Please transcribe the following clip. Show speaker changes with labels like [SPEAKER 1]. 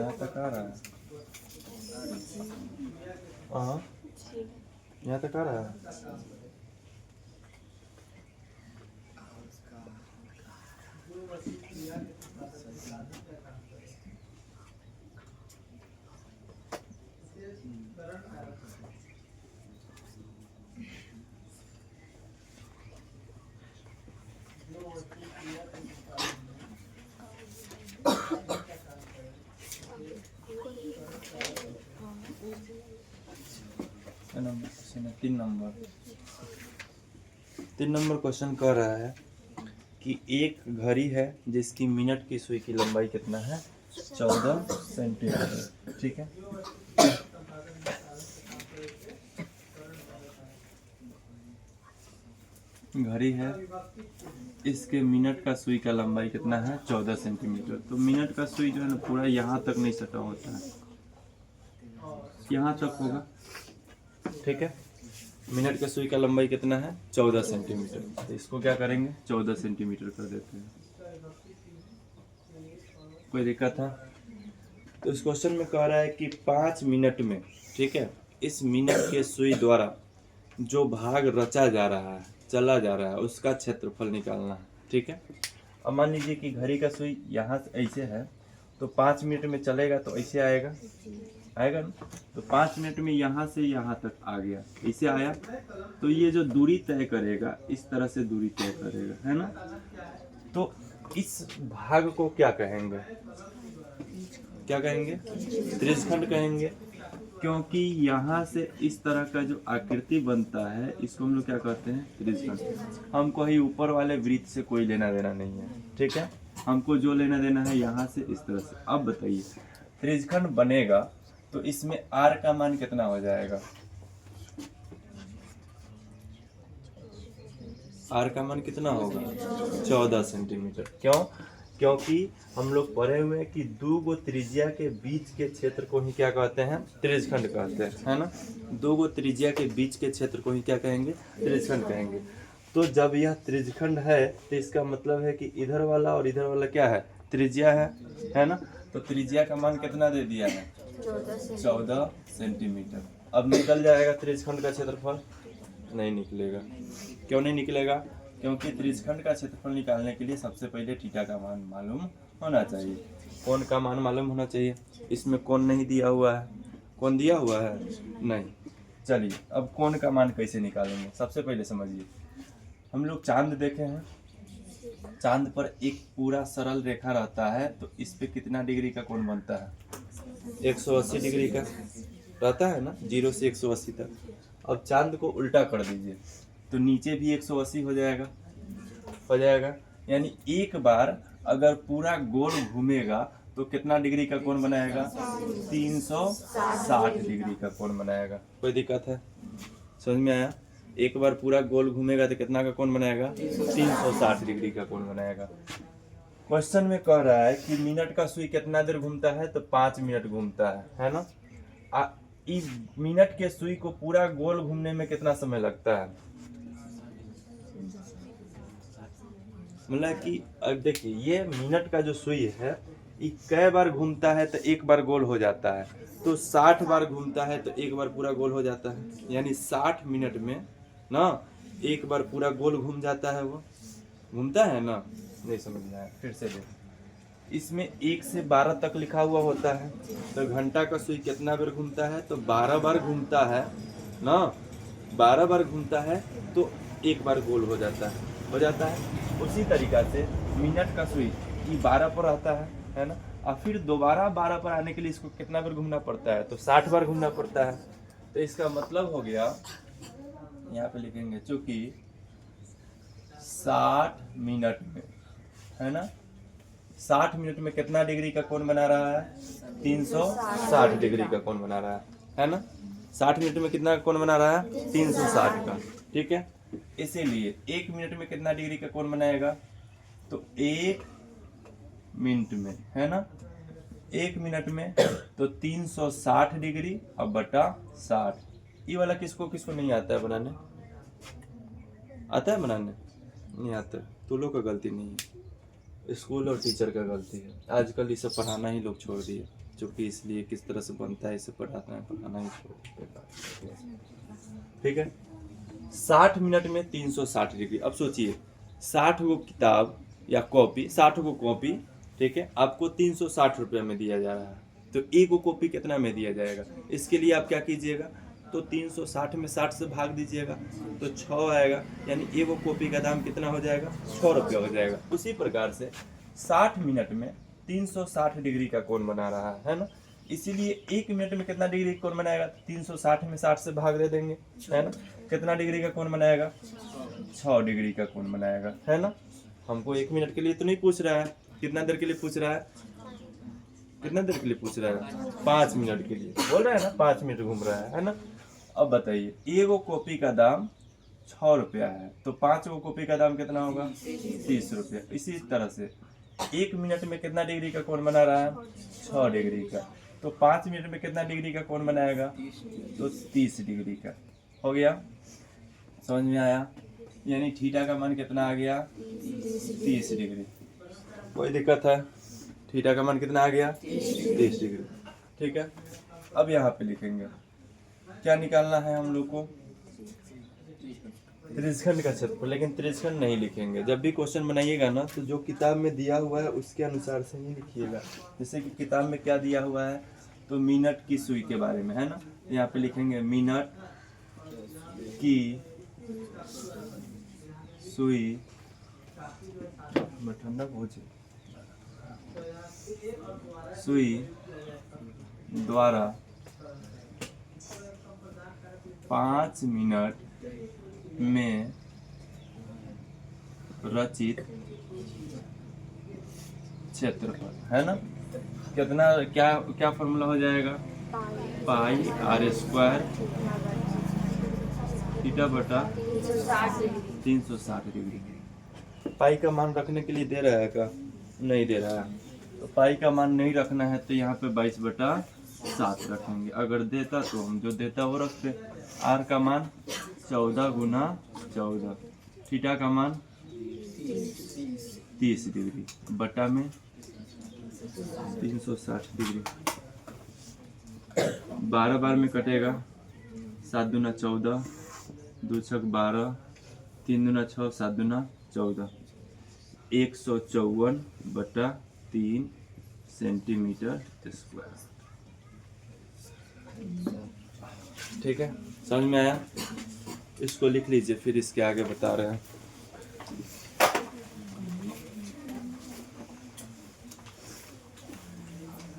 [SPEAKER 1] यहाँ तक आ रहा है। हाँ, यहाँ तक आ रहा है। तीन नंबर क्वेश्चन कह रहा है कि एक घड़ी है जिसकी मिनट की सुई की लंबाई कितना है, 14 सेंटीमीटर। ठीक है, घड़ी है, इसके मिनट का सुई का लंबाई कितना है, 14 सेंटीमीटर। तो मिनट का सुई जो है ना पूरा यहाँ तक नहीं सटा होता है, यहाँ तक होगा। ठीक है, मिनट का सुई का लंबाई कितना है, 14 सेंटीमीटर। तो इसको क्या करेंगे, 14 सेंटीमीटर कर देते हैं। कोई दिक्कत है? तो इस क्वेश्चन में कह रहा है कि 5 मिनट में, ठीक है, इस मिनट के सुई द्वारा जो भाग रचा जा रहा है, चला जा रहा है, उसका क्षेत्रफल निकालना है। ठीक है, अब मान लीजिए कि घड़ी का सुई यहाँ से ऐसे है, तो 5 मिनट में चलेगा तो ऐसे आएगा, आएगा ना। तो 5 मिनट में यहाँ से यहाँ तक आ गया, ऐसे आया। तो ये जो दूरी तय करेगा, इस तरह से दूरी तय करेगा, है ना। तो इस भाग को क्या कहेंगे, क्या कहेंगे, त्रिज्यखंड कहेंगे। क्योंकि यहाँ से इस तरह का जो आकृति बनता है, इसको हम लोग क्या कहते हैं, त्रिज्यखंड। हमको ही ऊपर वाले वृत्त से कोई लेना देना नहीं है। ठीक है, हमको जो लेना देना है यहाँ से इस तरह से। अब बताइए, त्रिज्यखंड बनेगा तो इसमें r का मान कितना हो जाएगा, r का मान कितना होगा, 14 सेंटीमीटर। क्यों? क्योंकि हम लोग पढ़े हुए हैं कि दो गो त्रिज्या के बीच के क्षेत्र को ही क्या कहते हैं, त्रिज्यखंड कहते हैं, है ना। दो गो त्रिज्या के बीच के क्षेत्र को ही क्या कहेंगे, त्रिज्यखंड कहेंगे। तो जब यह त्रिज्यखंड है तो इसका मतलब है कि इधर वाला और इधर वाला क्या है, त्रिज्या है ना। तो त्रिज्या का मान कितना दे दिया है, 14 सेंटीमीटर। अब निकल जाएगा त्रिज्यखंड का क्षेत्रफल, नहीं निकलेगा। क्यों नहीं निकलेगा? क्योंकि त्रिज्यखंड का क्षेत्रफल निकालने के लिए सबसे पहले थीटा का मान मालूम होना चाहिए। कोण का मान मालूम होना चाहिए। इसमें कोण नहीं दिया हुआ है, कोण दिया हुआ है नहीं। चलिए, अब कोण का मान कैसे निकालेंगे, सबसे पहले समझिए। हम लोग चांद देखे हैं, चांद पर एक पूरा सरल रेखा रहता है, तो इस पे कितना डिग्री का कोण बनता है, 180 डिग्री का रहता है ना, 0 से 180 तक। अब चांद को उल्टा कर दीजिए तो नीचे भी 180 हो जाएगा। यानी एक बार अगर पूरा गोल घूमेगा तो कितना डिग्री का कोण बनाएगा, 360 डिग्री का कोण बनाएगा। कोई दिक्कत है? समझ में आया? एक बार पूरा गोल घूमेगा तो कितना का कोण बनाएगा, 360 डिग्री का कोण बनाएगा। क्वेश्चन में कह रहा है कि मिनट का सुई कितना देर घूमता है, तो 5 मिनट घूमता है ना। इस मिनट के सुई को पूरा गोल घूमने में कितना समय लगता है, मतलब कि अब देखिए, ये मिनट का जो सुई है ये कई बार घूमता है तो एक बार गोल हो जाता है, तो 60 बार घूमता है तो एक बार पूरा गोल हो जाता है। यानी 60 मिनट में ना एक बार पूरा गोल घूम जाता है, वो घूमता है ना। नहीं समझ में आया, फिर से देखो। इसमें 1 से 12 तक लिखा हुआ होता है, तो घंटा का सुई कितना बार घूमता है, तो 12 बार घूमता है ना। 12 बार घूमता है तो एक बार गोल हो जाता है। उसी तरीका से मिनट का सुई 12 पर आता है ना, और फिर दोबारा 12 पर आने के लिए इसको कितना बार घूमना पड़ता है, तो 60 बार घूमना पड़ता है। तो इसका मतलब हो गया, यहाँ पे लिखेंगे चूंकि 60 मिनट में, है ना, 60 मिनट में कितना डिग्री का कोण बना रहा है, 360 डिग्री का कोण बना रहा है ना। 60 मिनट में कितना कोण बना रहा है, 360 का। ठीक है, इसीलिए 1 मिनट में कितना डिग्री का कोण बनाएगा, तो 1 मिनट में, है ना, 1 मिनट में तो 360 डिग्री और बटा 60। ये वाला किसको नहीं आता है बनाने, आता है बनाने, नहीं आता। तो लोग का गलती नहीं है, स्कूल और टीचर का गलती है। आजकल ये सब पढ़ाना ही लोग छोड़ दिए। चूँकि इसलिए किस तरह से बनता है इसे पढ़ाना ही छोड़ देगा। ठीक है, 60 मिनट में 360 डिग्री। अब सोचिए 60 गो किताब या कॉपी, 60 गो कॉपी, ठीक है, आपको 360 रुपये में दिया जा रहा है, तो एक कॉपी कितना में दिया जाएगा? इसके लिए आप क्या कीजिएगा, तो 360 में 60 से भाग दीजिएगा तो 6 आएगा, यानी एक कॉपी का दाम कितना हो जाएगा? 6 रुपये हो जाएगा। उसी प्रकार से 60 मिनट में 360 डिग्री का कोण बना रहा है ना, इसीलिए 1 मिनट में कितना डिग्री का कोण बनाएगा? 360 में 60 से भाग दे देंगे, है ना, कितना डिग्री का कोण बनाएगा? 6 डिग्री का कोण बनाएगा, है ना। हमको 1 मिनट के लिए तो नहीं पूछ रहा है, कितना देर के लिए पूछ रहा है? कितना देर के लिए पूछ रहा है? 5 मिनट के लिए बोल रहा है ना, 5 मिनट घूम रहा है ना। अब बताइए, एगो कॉपी का दाम 6 रुपया है, तो 5 गो कॉपी का दाम कितना होगा? 30 रुपया। इसी तरह से 1 मिनट में कितना डिग्री का कोण बना रहा है? 6 डिग्री का, तो 5 मिनट में कितना डिग्री का कोण बनाएगा? तो 30 डिग्री का। हो गया, समझ में आया? यानी थीटा का मान कितना आ गया? 30 डिग्री। कोई दिक्कत है? थीटा का मान कितना आ गया? 30 डिग्री। ठीक है, अब यहाँ पे लिखेंगे, क्या निकालना है हम लोग को? त्रिज्यखंड का क्षेत्रफल। लेकिन त्रिज्यखंड नहीं लिखेंगे, जब भी क्वेश्चन बनाइएगा ना तो जो किताब में दिया हुआ है उसके अनुसार से ही लिखिएगा। जैसे कि किताब में क्या दिया हुआ है, तो मिनट की सुई के बारे में, है ना, यहाँ पे लिखेंगे मिनट की सुई, ठंडा पहुंचे, सुई द्वारा 5 मिनट में रचित क्षेत्रफल, है ना, कितना, क्या क्या फॉर्मूला हो जाएगा? पाई r स्क्वायर थीटा बटा 360 डिग्री। पाई का मान रखने के लिए दे रहा है क्या? नहीं दे रहा है, तो पाई का मान नहीं रखना है तो यहाँ पे 22/7 रखेंगे। अगर देता तो हम जो देता वो रखते। आर का मान 14 गुना 14, थीटा का मान 30 डिग्री बटा में 360 डिग्री। 12 बार में कटेगा, 7 दूना 14, 2 छक 12, 3 दूना 6, 7 दूना 14, 154/3 सेंटीमीटर स्क्वायर। ठीक है, समझ में आया? इसको लिख लीजिए, फिर इसके आगे बता रहे हैं।